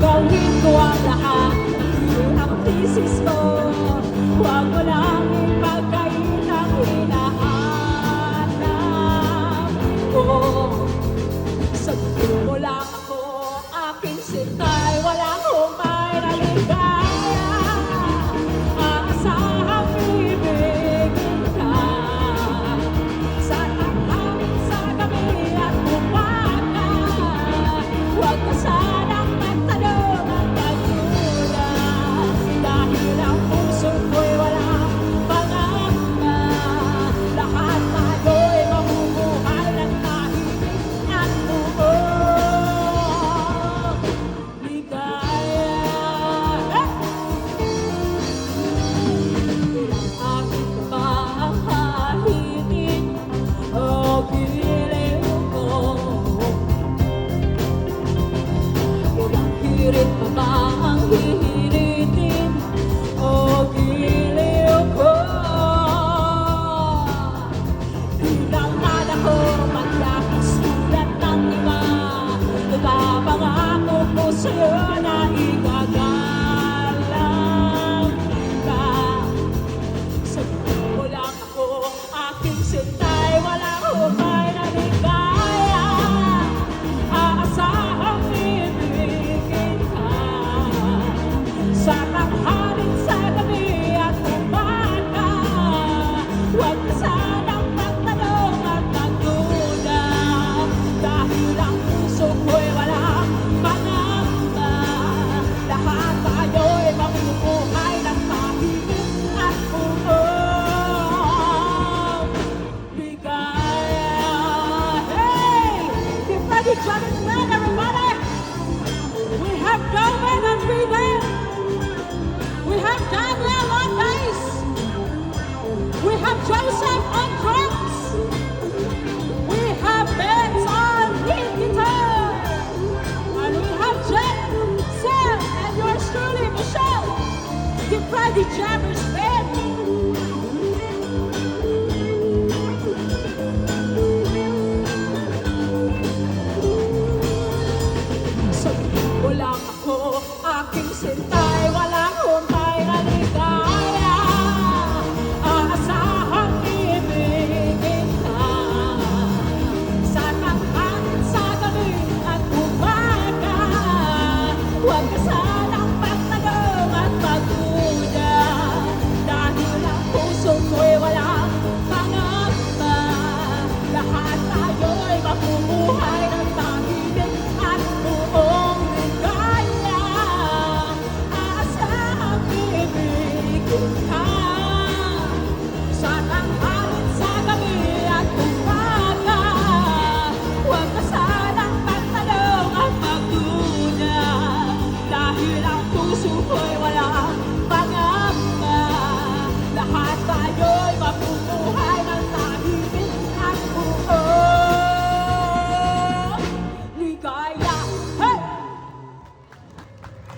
Gawin ko ang lahat, yun ang thesis ko. Huwag mo lang ipagkait ang hinahanap ko. Sabihin mo lang ako, aking sintay, walang humay na ligaya. Aasahang ibigin ka sa tanghali, sa gabi at umaga. Huwag ka sanang magtanong at magduda, dahil ang puso ko'y walang pangamba. Lahat tayo'y mabubuhay ng tahimik at buong ligaya. Aking mahahitin o giliw ko, ilang hirit pa ba ang hihiritin o giliw ko? Kailangan ako magkakasulat ng iba, nagpapangako ko sa'yo na igagalang ka. Sabihin mo lang ako, aking sintay, walang humay na ligaya. Aasahang ibigin ka sa tanghalin, sa gabi at umaga. Huwag ka sanang magtanong at magduda, dahil ang puso ko'y walang pangamba. Lahat tayo'y mabubuhay ng tahimik at buong ligaya. Hey! Get ready, Johnny's men, everybody! We have Goldman on rhythm. We have Daniel on bass. We have Joseph on drums. We have Benz on lead guitar. And we have Jen, Sam, and yours truly, Michelle. Get ready, jammers.